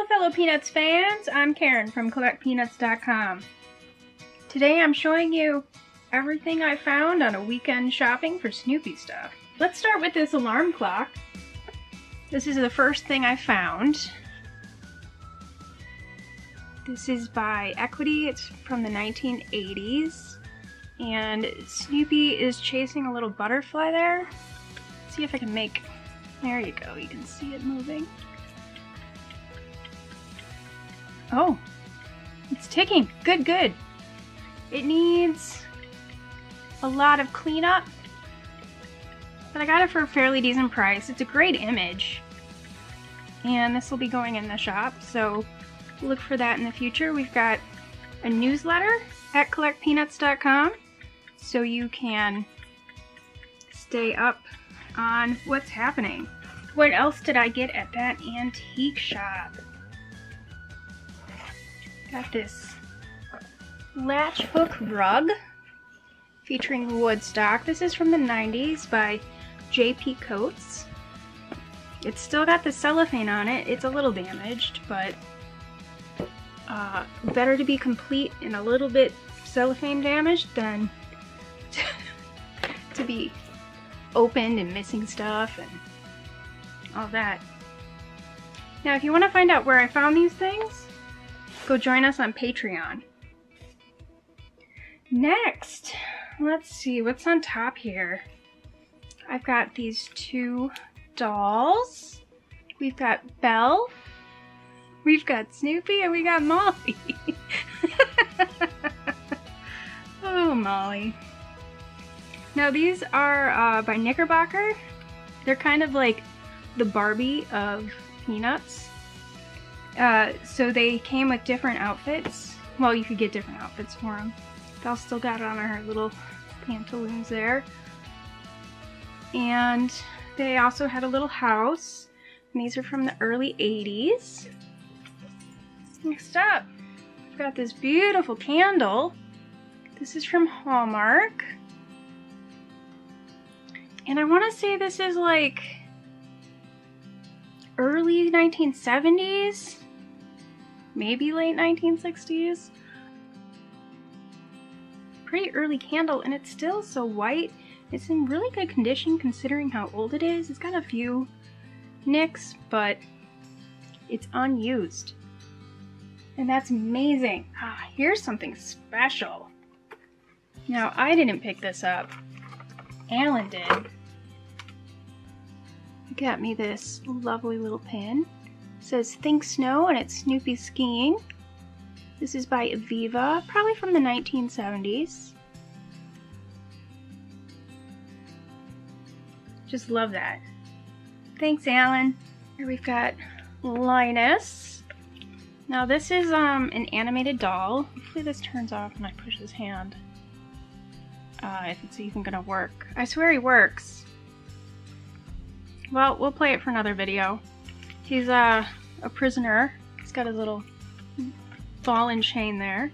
Hello fellow Peanuts fans, I'm Karen from CollectPeanuts.com. Today I'm showing you everything I found on a weekend shopping for Snoopy stuff. Let's start with this alarm clock. This is the first thing I found. This is by Equity, it's from the 1980s. And Snoopy is chasing a little butterfly there. Let's see if I can make, there you go, you can see it moving. Oh, it's ticking. Good, good. It needs a lot of cleanup, but I got it for a fairly decent price. It's a great image, and this will be going in the shop, so look for that in the future. We've got a newsletter at CollectPeanuts.com, so you can stay up on what's happening. What else did I get at that antique shop? Got this latch hook rug featuring Woodstock. This is from the 90s by J.P. Coates. It's still got the cellophane on it. It's a little damaged, but better to be complete and a little bit cellophane damaged than to be opened and missing stuff and all that. Now, if you want to find out where I found these things, go join us on Patreon. Next, let's see what's on top here. I've got these two dolls. We've got Belle, we've got Snoopy, and we got Molly. Oh, Molly. Now these are by Knickerbocker. They're kind of like the Barbie of Peanuts. So they came with different outfits. Well, you could get different outfits for them. Belle still got on her little pantaloons there. And they also had a little house. And these are from the early 80s. Next up, we've got this beautiful candle. This is from Hallmark. And I want to say this is like early 1970s. Maybe late 1960s. Pretty early candle, and it's still so white. It's in really good condition considering how old it is. It's got a few nicks, but it's unused. And that's amazing. Ah, here's something special. Now, I didn't pick this up. Alan did. He got me this lovely little pin. It says Think Snow, and it's Snoopy skiing. This is by Aviva, probably from the 1970s. Just love that. Thanks, Alan. Here we've got Linus. Now this is an animated doll. Hopefully this turns off when I push his hand. If it's even gonna work. I swear he works. Well, we'll play it for another video. He's a prisoner. He's got his little ball and chain there.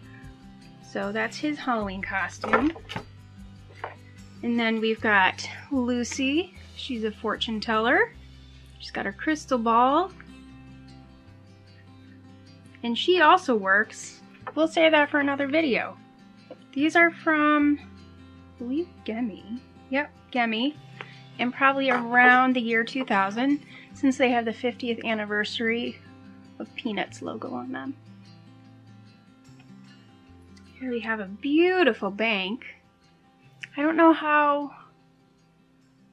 So that's his Halloween costume. And then we've got Lucy. She's a fortune teller. She's got her crystal ball. And she also works. We'll save that for another video. These are from, I believe, Gemi. Yep, Gemi. And probably around the year 2000, since they have the 50th anniversary of Peanuts logo on them. Here we have a beautiful bank. I don't know how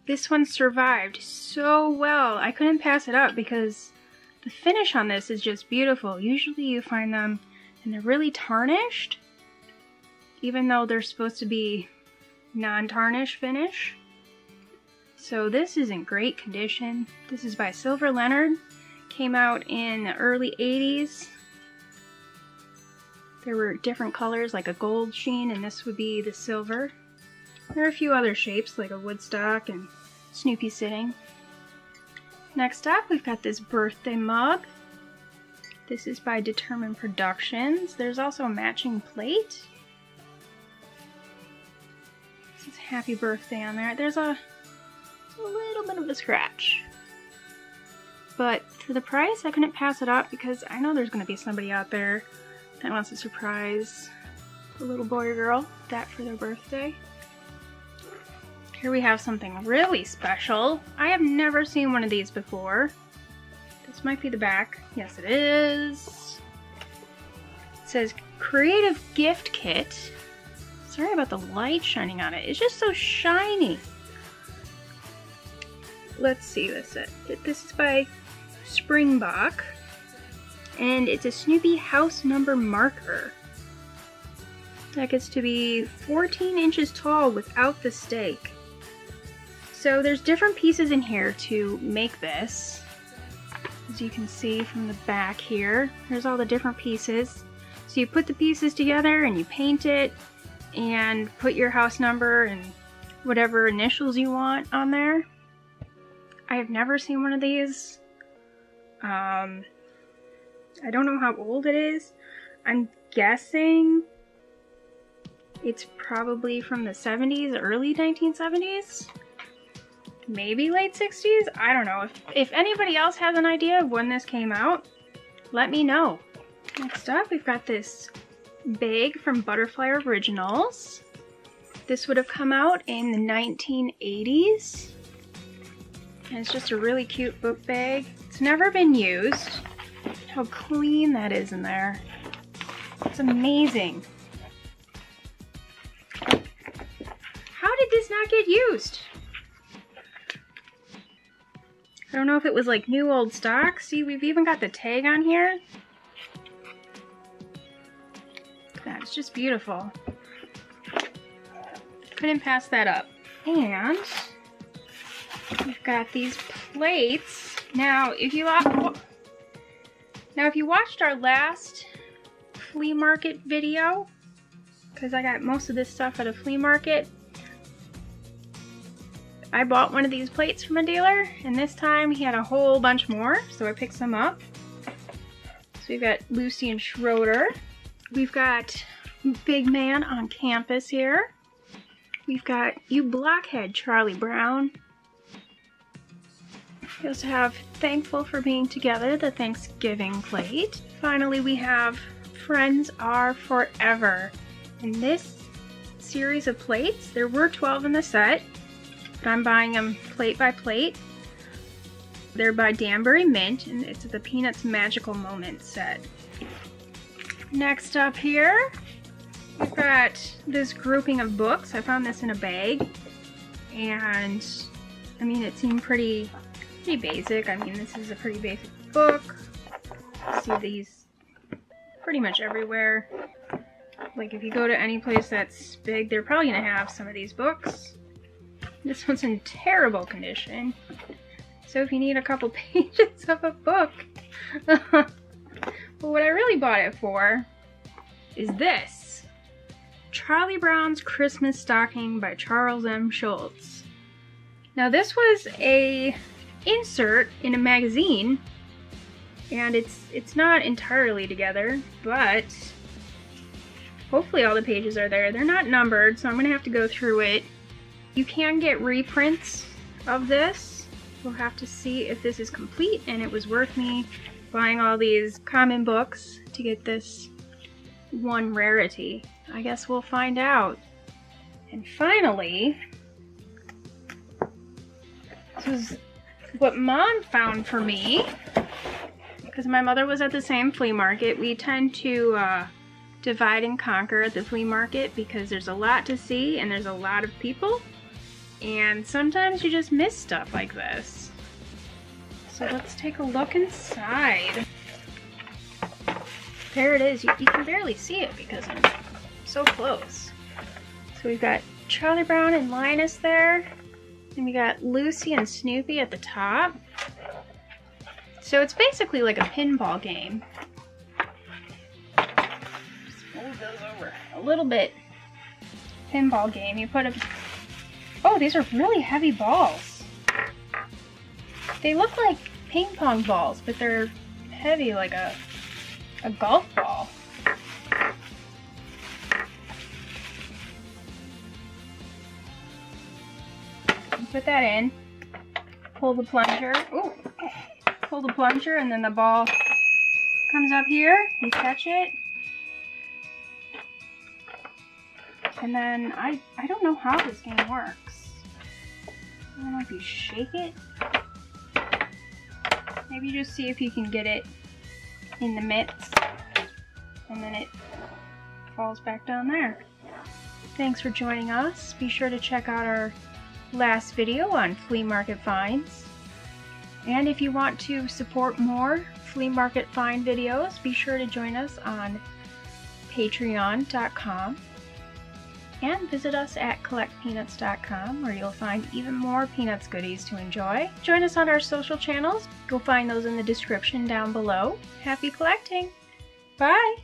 this one survived so well. I couldn't pass it up because the finish on this is just beautiful. Usually you find them and they're really tarnished, even though they're supposed to be non-tarnish finish. So this is in great condition. This is by Silver Leonard. Came out in the early 80s. There were different colors like a gold sheen, and this would be the silver. There are a few other shapes like a Woodstock and Snoopy sitting. Next up, we've got this birthday mug. This is by Determined Productions. There's also a matching plate. This is happy birthday on there. There's a little bit of a scratch. But For the price, I couldn't pass it up because I know there's going to be somebody out there that wants to surprise a little boy or girl that for their birthday. Here we have something really special. I have never seen one of these before. This might be the back. Yes, it is. It says Creative Gift Kit. Sorry about the light shining on it. It's just so shiny. Let's see this. This is by Springbok. And it's a Snoopy house number marker. That gets to be 14 inches tall without the stake. So there's different pieces in here to make this. As you can see from the back here, there's all the different pieces. So you put the pieces together and you paint it and put your house number and whatever initials you want on there. I have never seen one of these. I don't know how old it is. I'm guessing it's probably from the 70s, early 1970s. Maybe late 60s? I don't know. If anybody else has an idea of when this came out, let me know. Next up, we've got this bag from Butterfly Originals. This would have come out in the 1980s. And it's just a really cute book bag. It's never been used. How clean that is in there. It's amazing. How did this not get used? I don't know if it was like new old stock. See, we've even got the tag on here. That's just beautiful. Couldn't pass that up. And we've got these plates. Now, if you watched our last flea market video, because I got most of this stuff at a flea market, I bought one of these plates from a dealer, and this time he had a whole bunch more, so I picked some up. So we've got Lucy and Schroeder. We've got Big Man on Campus here. We've got You Blockhead, Charlie Brown. We also have Thankful for Being Together, the Thanksgiving plate. Finally, we have Friends Are Forever. In this series of plates, there were 12 in the set, but I'm buying them plate by plate. They're by Danbury Mint, and it's the Peanuts Magical Moments set. Next up here, we've got this grouping of books. I found this in a bag, and I mean, it seemed pretty basic. I mean, this is a pretty basic book. See these pretty much everywhere. Like, if you go to any place that's big, they're probably gonna have some of these books. This one's in terrible condition. So if you need a couple pages of a book. But what I really bought it for is this. Charlie Brown's Christmas Stocking by Charles M. Schulz. Now this was a insert in a magazine, and it's not entirely together, but hopefully all the pages are there. They're not numbered, so I'm gonna have to go through it. You can get reprints of this. We'll have to see if this is complete and it was worth me buying all these common books to get this one rarity. I guess we'll find out. And finally, this was what Mom found for me, because my mother was at the same flea market. We tend to divide and conquer at the flea market because there's a lot to see and there's a lot of people, and sometimes you just miss stuff like this. So let's take a look inside. There it is. You can barely see it because I'm so close. So we've got Charlie Brown and Linus there. And we got Lucy and Snoopy at the top. So it's basically like a pinball game. Just move those over a little bit. Pinball game. You put a... Oh, these are really heavy balls. They look like ping pong balls, but they're heavy like a golf ball. Put that in. Pull the plunger. Ooh. pull the plunger and then the ball comes up here. You catch it. And then I don't know how this game works. I don't know if you shake it. Maybe just see if you can get it in the mitts. And then it falls back down there. Thanks for joining us. Be sure to check out our last video on flea market finds. And if you want to support more flea market find videos, be sure to join us on patreon.com and visit us at collectpeanuts.com, where you'll find even more Peanuts goodies to enjoy. Join us on our social channels. You'll find those in the description down below. Happy collecting! Bye!